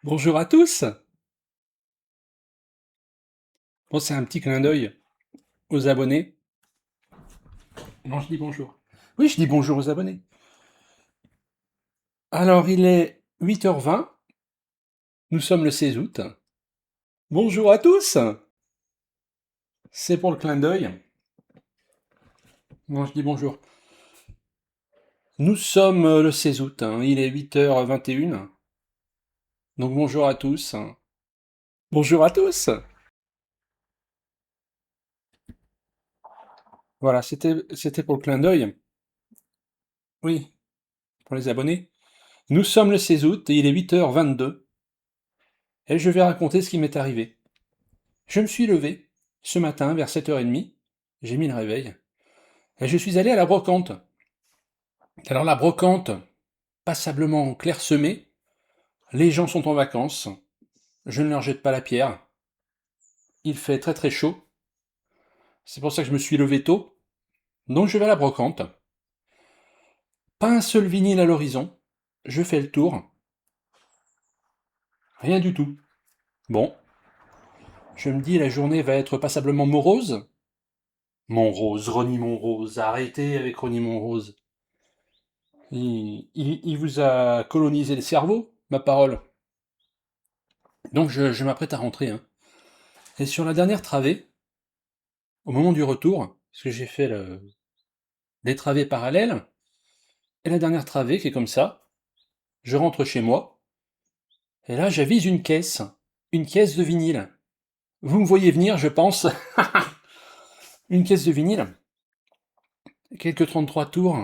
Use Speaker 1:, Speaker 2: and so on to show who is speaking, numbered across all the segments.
Speaker 1: Bonjour à tous. Bon, c'est un petit clin d'œil aux abonnés. Non, je dis bonjour. Oui, je dis bonjour aux abonnés. Alors, il est 8h20. Nous sommes le 16 août. Bonjour à tous. C'est pour le clin d'œil. Non, je dis bonjour. Nous sommes le 16 août. Il est 8h21. Donc, bonjour à tous. Bonjour à tous. Voilà, c'était pour le clin d'œil. Oui, pour les abonnés. Nous sommes le 16 août et il est 8h22. Et je vais raconter ce qui m'est arrivé. Je me suis levé ce matin vers 7h30, j'ai mis le réveil, et je suis allé à la brocante. Alors la brocante, passablement clairsemée, les gens sont en vacances, je ne leur jette pas la pierre, il fait très très chaud, c'est pour ça que je me suis levé tôt, donc je vais à la brocante. Pas un seul vinyle à l'horizon, je fais le tour, rien du tout. Bon, je me dis la journée va être passablement morose. Montrose, Ronnie Montrose, arrêtez avec Ronnie Montrose. Il vous a colonisé le cerveau, ma parole. Donc je m'apprête à rentrer. Hein. Et sur la dernière travée, au moment du retour, parce que j'ai fait les travées parallèles, et la dernière travée qui est comme ça, je rentre chez moi, et là j'avise une caisse de vinyle. Vous me voyez venir, je pense. Une caisse de vinyle, quelques 33 tours,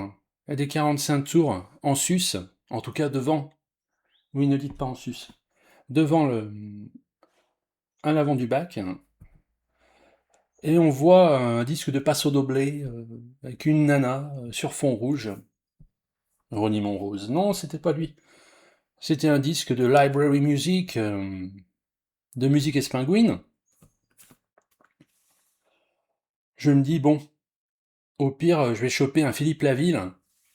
Speaker 1: et des 45 tours en sus, en tout cas devant. Oui, ne dites pas en sus. Devant à l'avant du bac, et on voit un disque de Paso Doble avec une nana sur fond rouge. Ronnie Monrose. Non, c'était pas lui. C'était un disque de Library Music, de musique espingouine. Je me dis, bon, au pire, je vais choper un Philippe Laville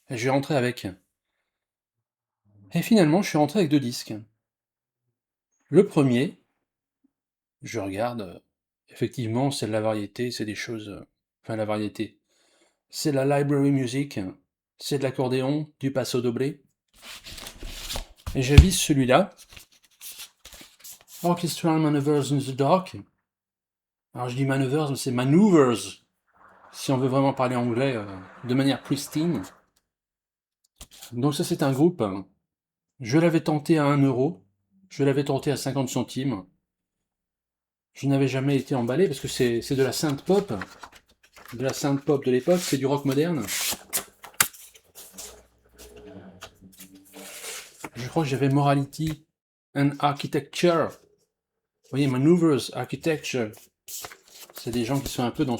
Speaker 1: et je vais rentrer avec. Et finalement, je suis rentré avec deux disques. Le premier, je regarde, effectivement, c'est de la variété, c'est des choses. Enfin, la variété. C'est de la Library Music, c'est de l'accordéon, du Paso Doble. Et j'avise celui-là. Orchestral Maneuvers in the Dark. Alors je dis maneuvers, mais c'est maneuvers, si on veut vraiment parler anglais de manière pristine. Donc ça c'est un groupe, je l'avais tenté à 1 euro, je l'avais tenté à 50 centimes. Je n'avais jamais été emballé parce que c'est de la synth pop, de l'époque, c'est du rock moderne. Je crois que j'avais Morality and Architecture. Vous voyez, Maneuvers, Architecture. C'est des gens qui sont un peu dans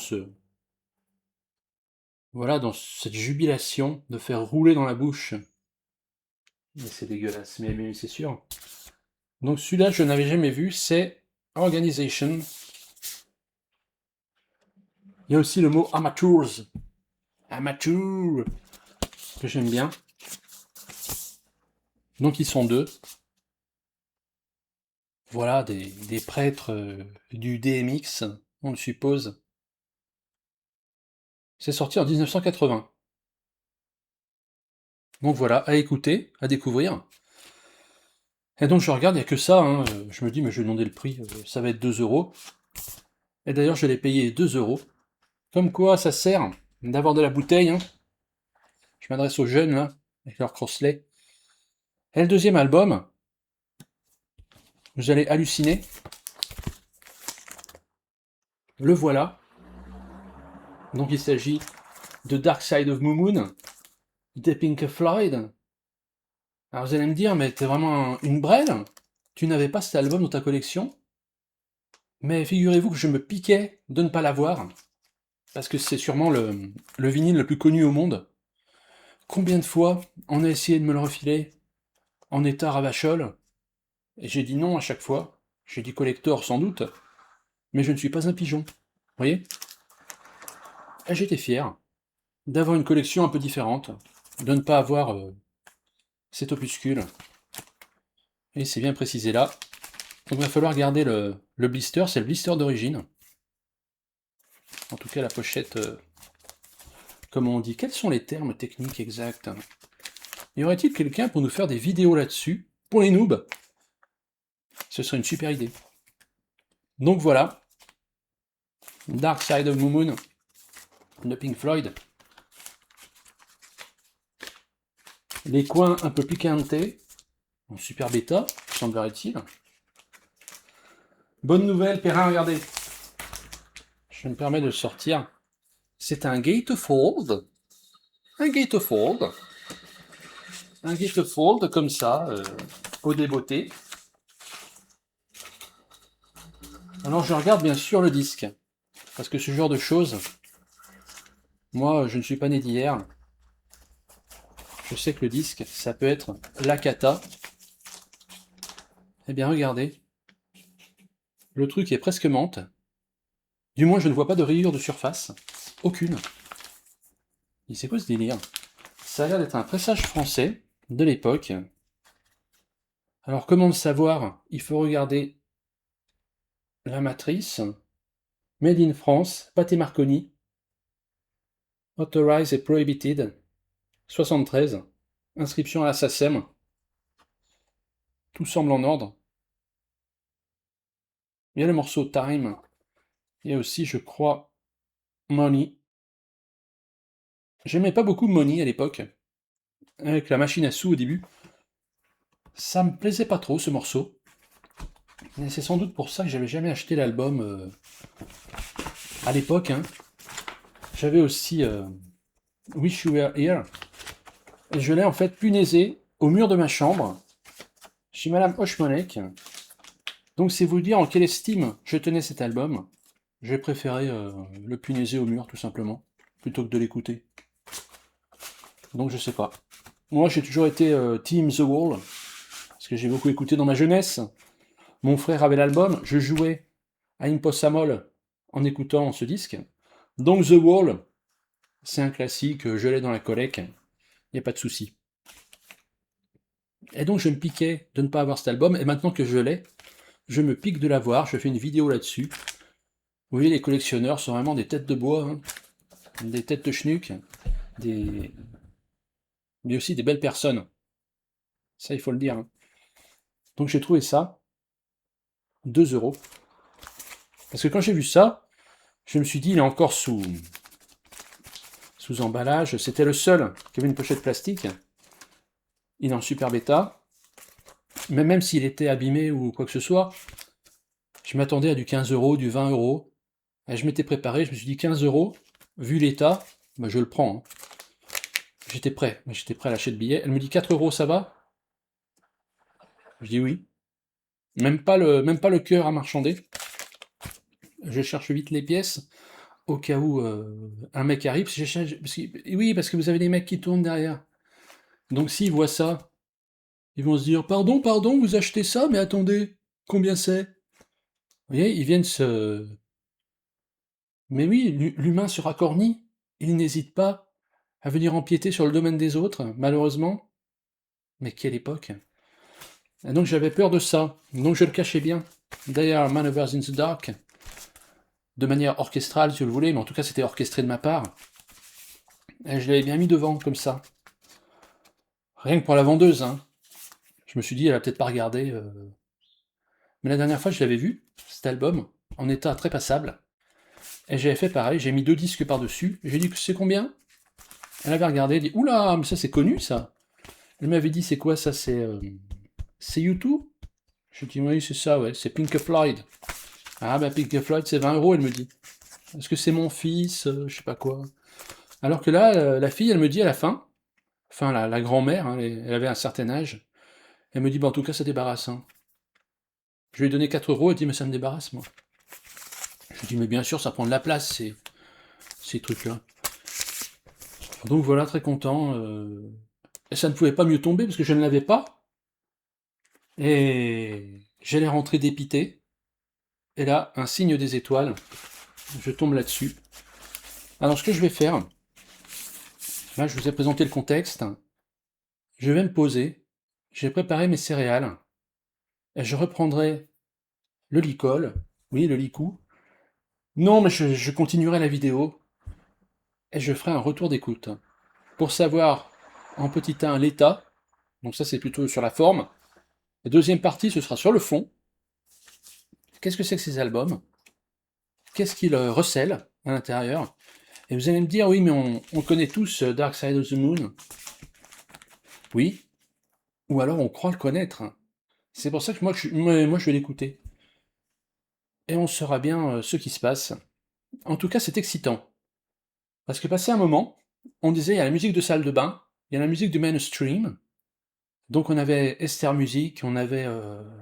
Speaker 1: voilà, dans cette jubilation de faire rouler dans la bouche. Mais c'est dégueulasse, mais c'est sûr. Donc celui-là, je n'avais jamais vu, c'est Organization. Il y a aussi le mot Amateurs. Amateur, que j'aime bien. Donc ils sont deux. Voilà, des prêtres du DMX, on le suppose. C'est sorti en 1980. Donc voilà, à écouter, à découvrir. Et donc je regarde, il n'y a que ça. Hein. Je me dis, mais je vais demander le prix, ça va être 2 euros. Et d'ailleurs, je l'ai payé 2 euros. Comme quoi, ça sert d'avoir de la bouteille. Hein. Je m'adresse aux jeunes, là, avec leur crossley. Et le deuxième album, vous allez halluciner. Le voilà. Donc il s'agit de Dark Side of Moon, de Pink Floyd. Alors vous allez me dire, mais t'es vraiment une brêle? Tu n'avais pas cet album dans ta collection? Mais figurez-vous que je me piquais de ne pas l'avoir, parce que c'est sûrement le vinyle le plus connu au monde. Combien de fois on a essayé de me le refiler en état ravachol, et j'ai dit non à chaque fois. J'ai dit collector sans doute, mais je ne suis pas un pigeon. Vous voyez? Et j'étais fier d'avoir une collection un peu différente, de ne pas avoir cet opuscule. Et c'est bien précisé là. Donc il va falloir garder le blister, c'est le blister d'origine. En tout cas la pochette, comme on dit. Quels sont les termes techniques exacts? Y aurait-il quelqu'un pour nous faire des vidéos là-dessus? Pour les noobs, ce serait une super idée. Donc voilà, Dark Side of the Moon de Pink Floyd. Les coins un peu piquantes, en super bêta, semblerait-il. Bonne nouvelle, Perrin, regardez. Je me permets de le sortir. C'est un gatefold. Un gatefold. Un gatefold comme ça, au débeauté. Alors je regarde bien sûr le disque. Parce que ce genre de choses, moi je ne suis pas né d'hier. Je sais que le disque, ça peut être la cata. Eh bien regardez. Le truc est presque menthe. Du moins je ne vois pas de rayures de surface. Aucune. Et c'est quoi ce délire? Ça a l'air d'être un pressage français de l'époque. Alors comment le savoir? Il faut regarder la matrice. Made in France, Pathé Marconi. Authorized et Prohibited. 73. Inscription à la SACEM. Tout semble en ordre. Il y a le morceau Time. Il y a aussi, je crois, Money. J'aimais pas beaucoup Money à l'époque. Avec la machine à sous au début. Ça me plaisait pas trop ce morceau. Et c'est sans doute pour ça que j'avais jamais acheté l'album à l'époque. Hein. J'avais aussi Wish You Were Here. Et je l'ai en fait punaisé au mur de ma chambre, chez Madame Hochmonek. Donc c'est vous dire en quelle estime je tenais cet album. J'ai préféré le punaiser au mur tout simplement, plutôt que de l'écouter. Donc je sais pas. Moi j'ai toujours été Team The Wall, parce que j'ai beaucoup écouté dans ma jeunesse. Mon frère avait l'album, je jouais à Impossible en écoutant ce disque. Donc The Wall, c'est un classique, je l'ai dans la collecte, il n'y a pas de souci. Et donc je me piquais de ne pas avoir cet album, et maintenant que je l'ai, je me pique de l'avoir, je fais une vidéo là-dessus. Vous voyez, les collectionneurs sont vraiment des têtes de bois, hein, des têtes de schnuck, mais aussi des belles personnes. Ça, il faut le dire. Hein. Donc j'ai trouvé ça, 2 euros. Parce que quand j'ai vu ça, je me suis dit, il est encore sous emballage. C'était le seul qui avait une pochette plastique. Il est en super bêta. Mais même s'il était abîmé ou quoi que ce soit, je m'attendais à du 15 euros, du 20 euros. Et je m'étais préparé, je me suis dit 15 euros, vu l'état, bah je le prends. Hein. J'étais prêt à lâcher le billet. Elle me dit 4 euros, ça va? Je dis oui. Même pas le cœur à marchander. Je cherche vite les pièces, au cas où un mec arrive. Oui, parce que vous avez des mecs qui tournent derrière. Donc s'ils voient ça, ils vont se dire pardon, pardon, vous achetez ça, mais attendez, combien c'est? Vous voyez, ils viennent se. Mais oui, l'humain se racornit. Il n'hésite pas à venir empiéter sur le domaine des autres, malheureusement. Mais quelle époque! Et donc j'avais peur de ça, donc je le cachais bien. D'ailleurs, Maneuvers in the Dark, de manière orchestrale si vous le voulez, mais en tout cas c'était orchestré de ma part. Et je l'avais bien mis devant, comme ça. Rien que pour la vendeuse, hein. Je me suis dit, elle va peut-être pas regarder. Mais la dernière fois, je l'avais vu, cet album, en état très passable. Et j'avais fait pareil, j'ai mis 2 disques par-dessus. J'ai dit, c'est combien? Elle avait regardé, elle dit, oula, mais ça c'est connu ça. Elle m'avait dit, c'est quoi ça? C'est U2? Je dis, oui, c'est ça, ouais, c'est Pink Floyd. Ah, bah Pink Floyd, c'est 20 euros, elle me dit. Est-ce que c'est mon fils? Je sais pas quoi. Alors que là, la fille, elle me dit à la fin, enfin la grand-mère, hein, elle avait un certain âge, elle me dit, bah en tout cas, ça débarrasse. Hein. Je lui ai donné 4 euros, elle dit, mais ça me débarrasse, moi. Je lui dis, mais bien sûr, ça prend de la place, ces trucs-là. Donc voilà, très content. Et ça ne pouvait pas mieux tomber, parce que je ne l'avais pas. Et j'allais rentrer dépité. Et là, un signe des étoiles. Je tombe là-dessus. Alors, ce que je vais faire, là, je vous ai présenté le contexte. Je vais me poser. J'ai préparé mes céréales. et je reprendrai le licol, oui, le licou. Non, mais je continuerai la vidéo et je ferai un retour d'écoute pour savoir en petit 1 l'état, donc ça c'est plutôt sur la forme. La deuxième partie, ce sera sur le fond. Qu'est-ce que c'est que ces albums? Qu'est-ce qu'ils recèlent à l'intérieur? Et vous allez me dire, oui, mais on connaît tous Dark Side of the Moon. Oui, ou alors on croit le connaître. C'est pour ça que moi je vais l'écouter. Et on saura bien ce qui se passe. En tout cas, c'est excitant. Parce que passé un moment, on disait, il y a la musique de salle de bain, il y a la musique du mainstream. Donc on avait Esther Music, on avait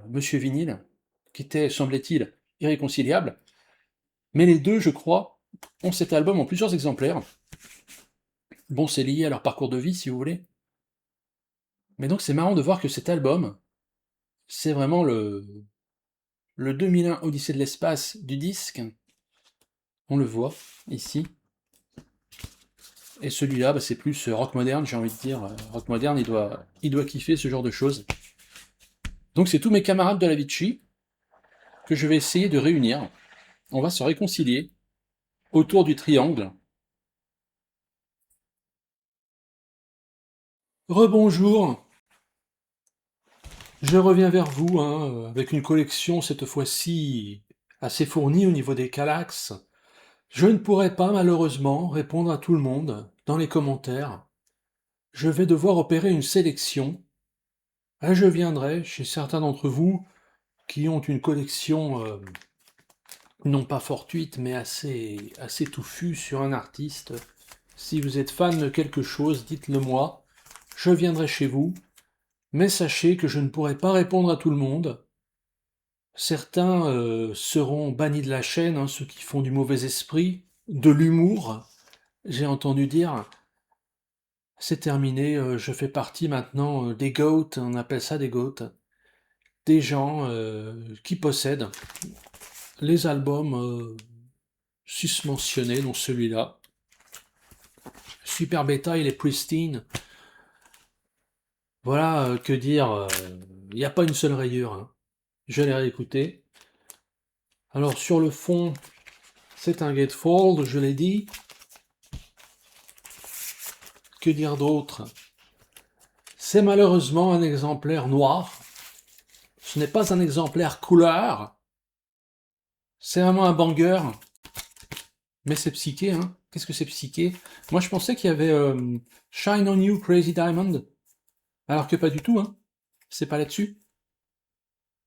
Speaker 1: Monsieur Vinyle, qui était, semblait-il, irréconciliable. Mais les deux, je crois, ont cet album en plusieurs exemplaires. Bon, c'est lié à leur parcours de vie, si vous voulez. Mais donc c'est marrant de voir que cet album, c'est vraiment le 2001 Odyssée de l'espace du disque. On le voit ici. Et celui-là, bah, c'est plus rock moderne, j'ai envie de dire. Rock moderne, il doit kiffer ce genre de choses. Donc c'est tous mes camarades de la Vichy que je vais essayer de réunir. On va se réconcilier autour du triangle. Rebonjour, je reviens vers vous avec une collection cette fois-ci assez fournie au niveau des Kallax. Je ne pourrai pas malheureusement répondre à tout le monde dans les commentaires. Je vais devoir opérer une sélection. Et je viendrai chez certains d'entre vous qui ont une collection non pas fortuite mais assez touffue sur un artiste. Si vous êtes fan de quelque chose, dites-le moi. Je viendrai chez vous. Mais sachez que je ne pourrai pas répondre à tout le monde. Certains seront bannis de la chaîne, hein, ceux qui font du mauvais esprit, de l'humour. J'ai entendu dire, c'est terminé, je fais partie maintenant des GOAT, on appelle ça des GOAT, des gens qui possèdent les albums susmentionnés, dont celui-là. Super Beta, il est pristine. Voilà, que dire, il n'y a pas une seule rayure, hein. Je l'ai réécouté. Alors sur le fond, c'est un gatefold, je l'ai dit. Que dire d'autre? C'est malheureusement un exemplaire noir. Ce n'est pas un exemplaire couleur. C'est vraiment un banger. Mais c'est psyché, hein. Qu'est-ce que c'est psyché? Moi, je pensais qu'il y avait Shine on You, Crazy Diamond. Alors que pas du tout, hein. C'est pas là-dessus.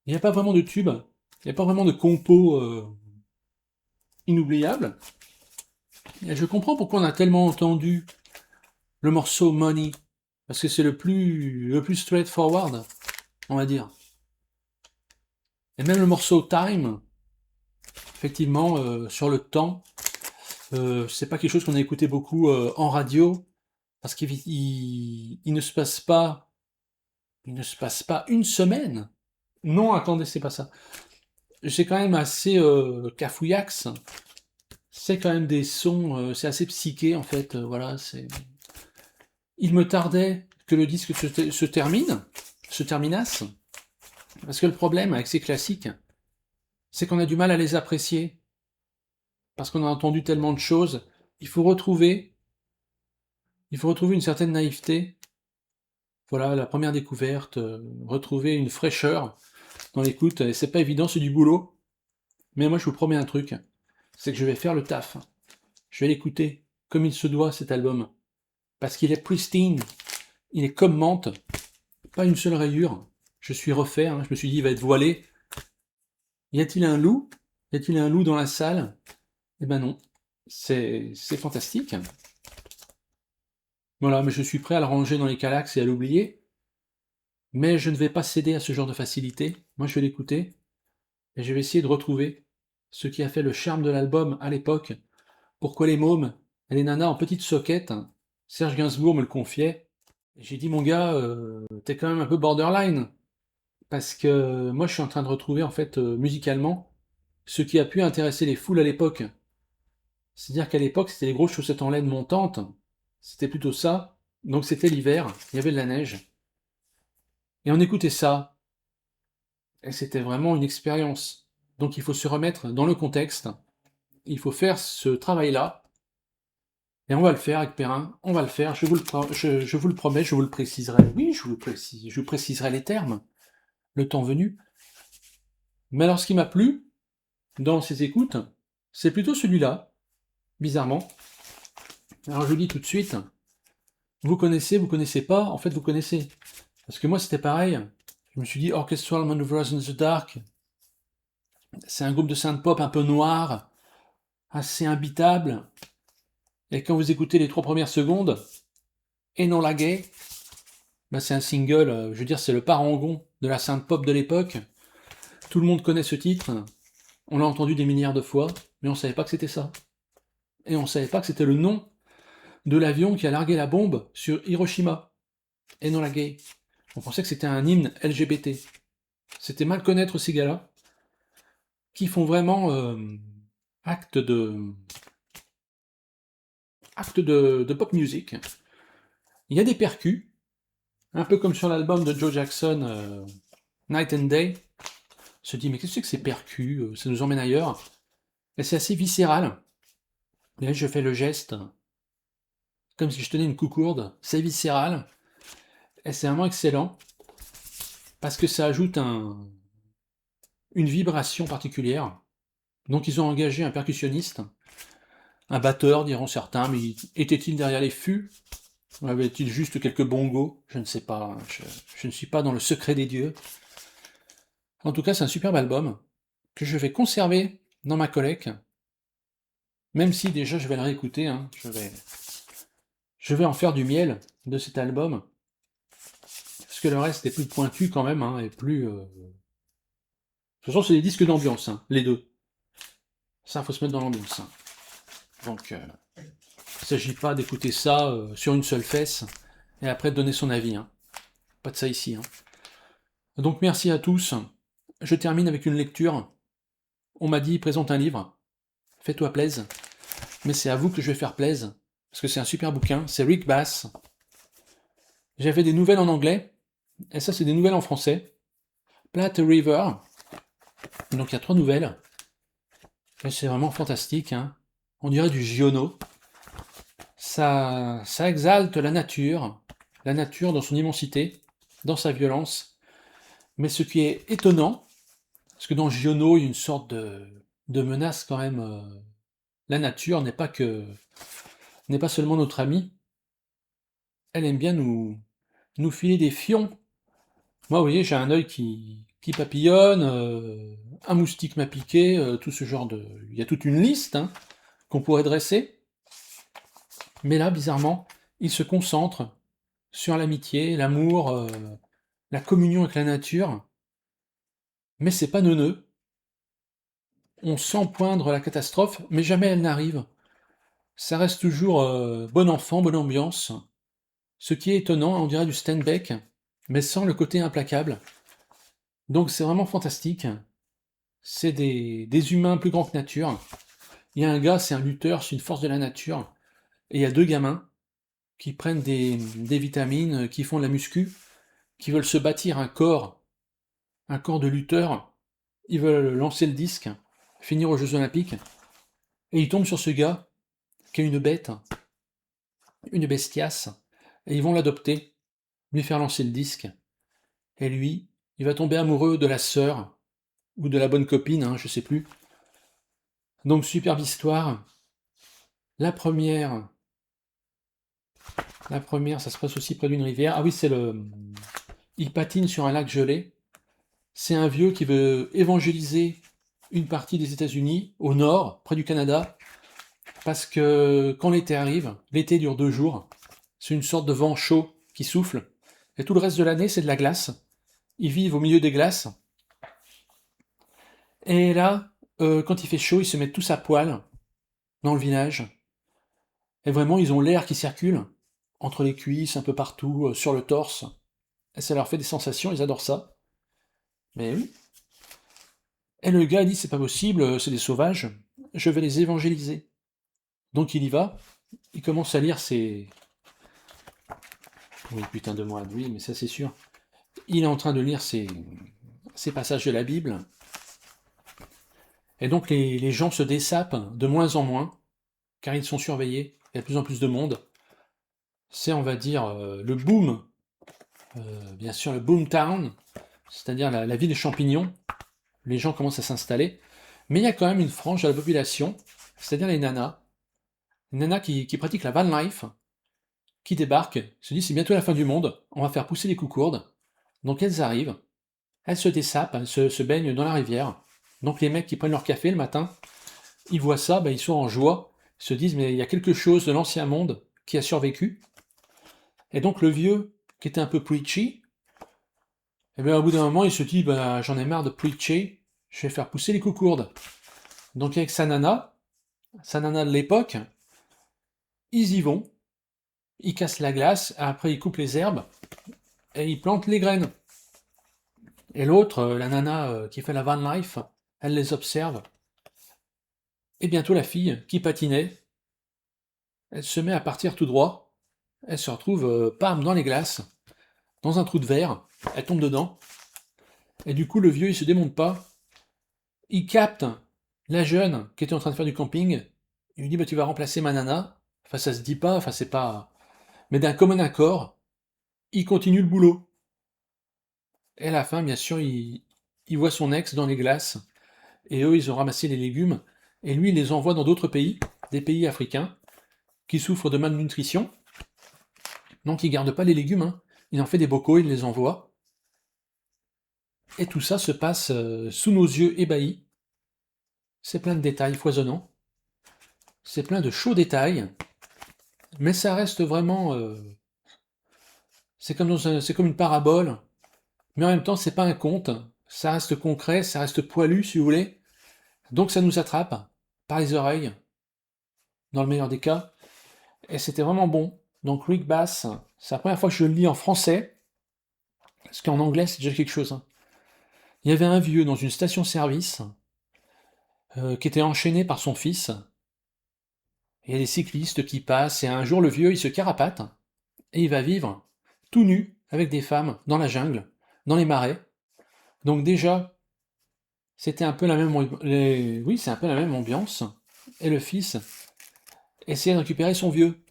Speaker 1: Il n'y a pas vraiment de tube. Il n'y a pas vraiment de compo inoubliable. Et je comprends pourquoi on a tellement entendu le morceau Money. Parce que c'est le plus straightforward, on va dire. Et même le morceau Time, effectivement, sur le temps, c'est pas quelque chose qu'on a écouté beaucoup en radio, parce qu'il ne se passe pas, il ne se passe pas une semaine. Non, attendez, c'est pas ça. C'est quand même assez cafouillax. C'est quand même des sons, c'est assez psyché en fait. Voilà, c'est. Il me tardait que le disque se termine, se terminasse, parce que le problème avec ces classiques, c'est qu'on a du mal à les apprécier, parce qu'on a entendu tellement de choses. Il faut retrouver, il faut retrouver une certaine naïveté. Voilà, la première découverte, retrouver une fraîcheur dans l'écoute, et c'est pas évident, c'est du boulot. Mais moi, je vous promets un truc, c'est que je vais faire le taf. Je vais l'écouter comme il se doit, cet album. Parce qu'il est pristine, il est comme menthe, pas une seule rayure. Je suis refait, hein, je me suis dit, il va être voilé. Y a-t-il un loup? Y a-t-il un loup dans la salle? Eh ben non, c'est fantastique. Voilà, mais je suis prêt à le ranger dans les Kallax et à l'oublier. Mais je ne vais pas céder à ce genre de facilité. Moi, je vais l'écouter et je vais essayer de retrouver ce qui a fait le charme de l'album à l'époque. Pourquoi les mômes et les nanas en petites soquettes? Serge Gainsbourg me le confiait. J'ai dit, mon gars, t'es quand même un peu borderline. Parce que moi, je suis en train de retrouver, en fait, musicalement, ce qui a pu intéresser les foules à l'époque. C'est-à-dire qu'à l'époque, c'était les grosses chaussettes en laine montantes. C'était plutôt ça. Donc c'était l'hiver, il y avait de la neige. Et on écoutait ça. Et c'était vraiment une expérience. Donc il faut se remettre dans le contexte, il faut faire ce travail-là, et on va le faire avec Perrin, on va le faire, je vous le promets, je vous le préciserai. Oui, je vous préciserai les termes, le temps venu. Mais alors ce qui m'a plu dans ces écoutes, c'est plutôt celui-là, bizarrement. Alors je vous dis tout de suite, vous connaissez pas, en fait vous connaissez. Parce que moi c'était pareil, je me suis dit Orchestral Maneuvers in the Dark, c'est un groupe de synth-pop un peu noir, assez imbitable, et quand vous écoutez les 3 premières secondes, Enola Gay, bah c'est un single, je veux dire c'est le parangon de la synth-pop de l'époque, tout le monde connaît ce titre, on l'a entendu des milliards de fois, mais on savait pas que c'était ça. Et on savait pas que c'était le nom de l'avion qui a largué la bombe sur Hiroshima, Enola Gay. On pensait que c'était un hymne LGBT. C'était mal connaître ces gars-là, qui font vraiment acte de de pop music. Il y a des percus, un peu comme sur l'album de Joe Jackson, Night and Day. On se dit, mais qu'est-ce que c'est que ces percus? Ça nous emmène ailleurs. Et c'est assez viscéral. Et là, je fais le geste, comme si je tenais une coucourde. C'est viscéral. Et c'est vraiment excellent, parce que ça ajoute une vibration particulière. Donc ils ont engagé un percussionniste, un batteur, diront certains, mais était-il derrière les fûts? Avait-il juste quelques bongos? Je ne sais pas, je ne suis pas dans le secret des dieux. En tout cas, c'est un superbe album que je vais conserver dans ma collecte, même si déjà je vais le réécouter, hein, je vais en faire du miel de cet album, parce que le reste est plus pointu quand même, hein, et plus... De toute façon, c'est des disques d'ambiance, hein, les deux. Ça, faut se mettre dans l'ambiance. Hein. Donc, il ne s'agit pas d'écouter ça sur une seule fesse, et après de donner son avis. Hein. Pas de ça ici. Hein. Donc merci à tous. Je termine avec une lecture. On m'a dit, présente un livre. Fais-toi plaise. Mais c'est à vous que je vais faire plaise. Parce que c'est un super bouquin. C'est Rick Bass. J'avais des nouvelles en anglais. Et ça, c'est des nouvelles en français. Platte River. Donc il y a 3 nouvelles. Et c'est vraiment fantastique. Hein. On dirait du Giono. Ça exalte la nature dans son immensité, dans sa violence. Mais ce qui est étonnant, parce que dans Giono, il y a une sorte de menace quand même. La nature n'est pas seulement notre amie, elle aime bien nous filer des fions. Moi, vous voyez, j'ai un œil qui papillonne, un moustique m'a piqué, tout ce genre de... Il y a toute une liste hein, qu'on pourrait dresser. Mais là, bizarrement, il se concentre sur l'amitié, l'amour, la communion avec la nature. Mais c'est pas neuneux. On sent poindre la catastrophe, mais jamais elle n'arrive. Ça reste toujours bon enfant, bonne ambiance. Ce qui est étonnant, on dirait du Steinbeck, mais sans le côté implacable. Donc c'est vraiment fantastique. C'est des humains plus grands que nature. Il y a un gars, c'est un lutteur, c'est une force de la nature. Et il y a 2 gamins qui prennent des vitamines, qui font de la muscu, qui veulent se bâtir un corps de lutteur. Ils veulent lancer le disque, finir aux Jeux Olympiques. Et ils tombent sur ce gars, qui est une bête, une bestiace. Et ils vont l'adopter, lui faire lancer le disque. Et lui, il va tomber amoureux de la sœur, ou de la bonne copine, hein, je sais plus. Donc superbe histoire. La première, ça se passe aussi près d'une rivière. Ah oui, c'est le... Il patine sur un lac gelé. C'est un vieux qui veut évangéliser une partie des États-Unis, au nord, près du Canada, parce que quand l'été arrive, l'été dure 2 jours, c'est une sorte de vent chaud qui souffle, et tout le reste de l'année, c'est de la glace. Ils vivent au milieu des glaces. Et là, quand il fait chaud, ils se mettent tous à poil dans le village. Et vraiment, ils ont l'air qui circule entre les cuisses, un peu partout, sur le torse. Et ça leur fait des sensations, ils adorent ça. Mais oui. Et le gars dit, c'est pas possible, c'est des sauvages, je vais les évangéliser. Donc il y va, il commence à lire ses... Oui, putain de moi, oui, mais ça c'est sûr. Il est en train de lire ces passages de la Bible. Et donc les gens se dessapent de moins en moins, car ils sont surveillés, il y a de plus en plus de monde. C'est, on va dire, le boom, bien sûr le boom town, c'est-à-dire la ville des champignons. Les gens commencent à s'installer. Mais il y a quand même une frange de la population, c'est-à-dire les nanas qui pratiquent la van life, qui débarquent, se disent c'est bientôt la fin du monde, on va faire pousser les coucourdes. Donc elles arrivent, elles se dessapent, elles se baignent dans la rivière. Donc les mecs qui prennent leur café le matin, ils voient ça, ben, ils sont en joie, ils se disent mais il y a quelque chose de l'ancien monde qui a survécu. Et donc le vieux, qui était un peu preachy, et bien au bout d'un moment il se dit ben, j'en ai marre de preacher, je vais faire pousser les coucourdes. Donc avec sa nana de l'époque, ils y vont, ils cassent la glace, après ils coupent les herbes, et ils plantent les graines. Et l'autre, la nana qui fait la van life, elle les observe. Et bientôt la fille, qui patinait, elle se met à partir tout droit. Elle se retrouve, pam, dans les glaces, dans un trou de verre. Elle tombe dedans. Et du coup, le vieux, il se démonte pas. Il capte la jeune qui était en train de faire du camping. Il lui dit, bah, tu vas remplacer ma nana. Enfin, ça se dit pas, enfin, c'est pas. Mais d'un commun accord, il continue le boulot. Et à la fin, bien sûr, il voit son ex dans les glaces. Et eux, ils ont ramassé les légumes. Et lui, il les envoie dans d'autres pays, des pays africains, qui souffrent de malnutrition. Donc, il garde pas les légumes, hein. Il en fait des bocaux, il les envoie. Et tout ça se passe sous nos yeux ébahis. C'est plein de détails foisonnants. C'est plein de chauds détails. Mais ça reste vraiment. C'est comme une parabole. Mais en même temps, c'est pas un conte. Ça reste concret, ça reste poilu, si vous voulez. Donc ça nous attrape par les oreilles, dans le meilleur des cas. Et c'était vraiment bon. Donc Rick Bass, c'est la première fois que je le lis en français. Parce qu'en anglais, c'est déjà quelque chose, hein. Il y avait un vieux dans une station-service qui était enchaîné par son fils. Il y a des cyclistes qui passent, et un jour le vieux il se carapate, et il va vivre tout nu avec des femmes dans la jungle, dans les marais. Donc déjà, c'était un peu la même, oui, c'est un peu la même ambiance. Et le fils essayait de récupérer son vieux.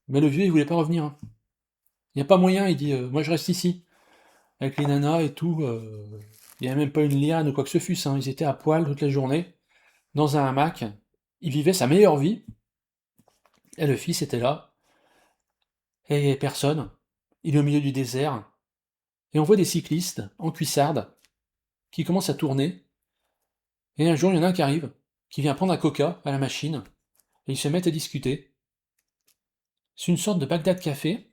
Speaker 1: Mais le vieux il voulait pas revenir. Il n'y a pas moyen, il dit moi je reste ici. Avec les nanas et tout, il n'y avait même pas une liane ou quoi que ce fût, hein. Ils étaient à poil toute la journée, dans un hamac. Il vivait sa meilleure vie. Et le fils était là, et personne. Il est au milieu du désert. Et on voit des cyclistes en cuissarde qui commencent à tourner. Et un jour, il y en a un qui arrive, qui vient prendre un coca à la machine, et ils se mettent à discuter. C'est une sorte de Bagdad Café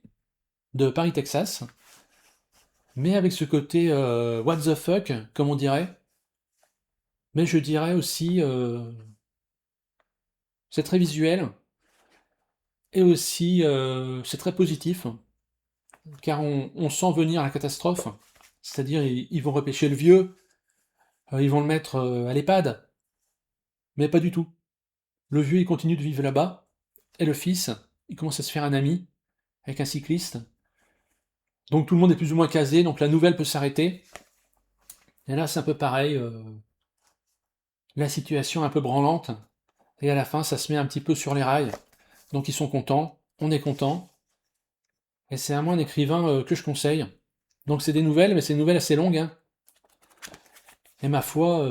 Speaker 1: de Paris, Texas, mais avec ce côté what the fuck, comme on dirait. Mais je dirais aussi, c'est très visuel, et aussi c'est très positif, car on sent venir la catastrophe. C'est-à-dire, ils vont repêcher le vieux, ils vont le mettre à l'EHPAD, mais pas du tout. Le vieux, il continue de vivre là-bas, et le fils, il commence à se faire un ami avec un cycliste. Donc tout le monde est plus ou moins casé, donc la nouvelle peut s'arrêter. Et là, c'est un peu pareil, la situation est un peu branlante, et à la fin, ça se met un petit peu sur les rails. Donc ils sont contents, on est content, et c'est vraiment un écrivain que je conseille. Donc c'est des nouvelles, mais c'est des nouvelles assez longues, hein. Et ma foi,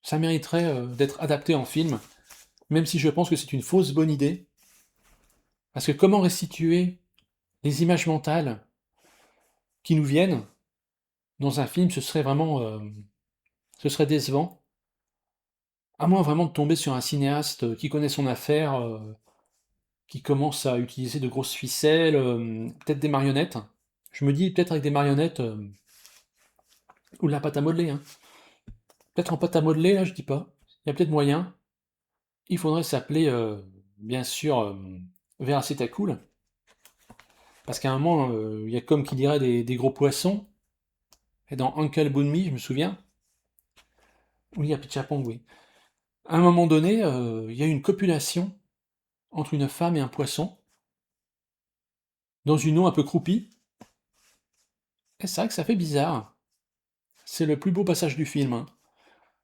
Speaker 1: ça mériterait d'être adapté en film, même si je pense que c'est une fausse bonne idée. Parce que comment restituer les images mentales qui nous viennent dans un film, ce serait vraiment, ce serait décevant. À moins vraiment de tomber sur un cinéaste qui connaît son affaire, qui commence à utiliser de grosses ficelles, peut-être des marionnettes. Je me dis peut-être avec des marionnettes ou de la pâte à modeler, hein. Peut-être en pâte à modeler, là, je dis pas. Il y a peut-être moyen. Il faudrait s'appeler, bien sûr, Veracetacool, parce qu'à un moment, il y a comme qui dirait des gros poissons. Et dans Uncle Bunmy, je me souviens. Oui, il y a Pichapong, oui. À un moment donné, il y a une copulation entre une femme et un poisson, dans une eau un peu croupie. Et c'est vrai que ça fait bizarre. c'est le plus beau passage du film, hein.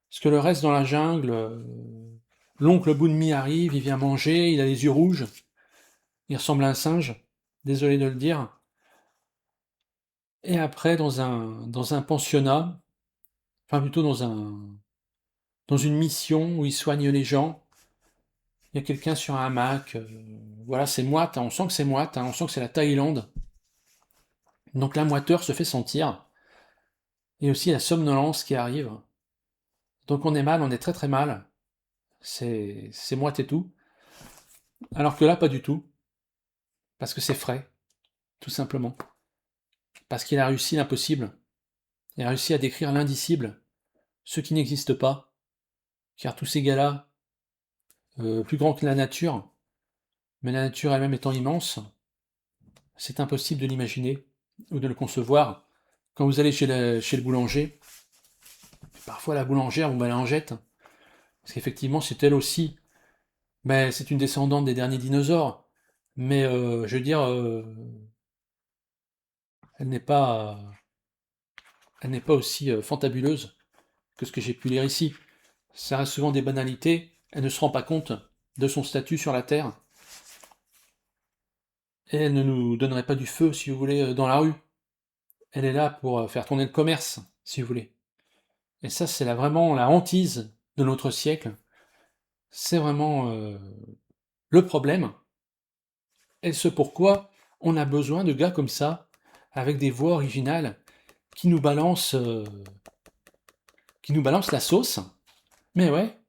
Speaker 1: Parce que le reste dans la jungle, l'oncle Bounmi arrive, il vient manger, il a les yeux rouges, il ressemble à un singe, désolé de le dire. Et après, dans un pensionnat, enfin plutôt dans une mission où il soigne les gens, il y a quelqu'un sur un hamac, voilà, c'est moite, hein, on sent que c'est moite, hein, on sent que c'est la Thaïlande. Donc la moiteur se fait sentir, et aussi la somnolence qui arrive. Donc on est mal, on est très très mal, c'est moite et tout. Alors que là, pas du tout, parce que c'est frais, tout simplement. Parce qu'il a réussi l'impossible, il a réussi à décrire l'indicible, ce qui n'existe pas, car tous ces gars-là, plus grands que la nature, mais la nature elle-même étant immense, c'est impossible de l'imaginer ou de le concevoir. Quand vous allez chez le boulanger, parfois la boulangère, on va la en jette, parce qu'effectivement c'est elle aussi, mais c'est une descendante des derniers dinosaures, mais je veux dire, elle n'est pas, elle n'est pas aussi fantabuleuse que ce que j'ai pu lire ici. Ça reste souvent des banalités, elle ne se rend pas compte de son statut sur la Terre, et elle ne nous donnerait pas du feu, si vous voulez, dans la rue. Elle est là pour faire tourner le commerce, si vous voulez. Et ça, c'est vraiment la hantise de notre siècle. C'est vraiment le problème. Et ce pourquoi on a besoin de gars comme ça, avec des voix originales, qui nous balancent la sauce. Mais ouais,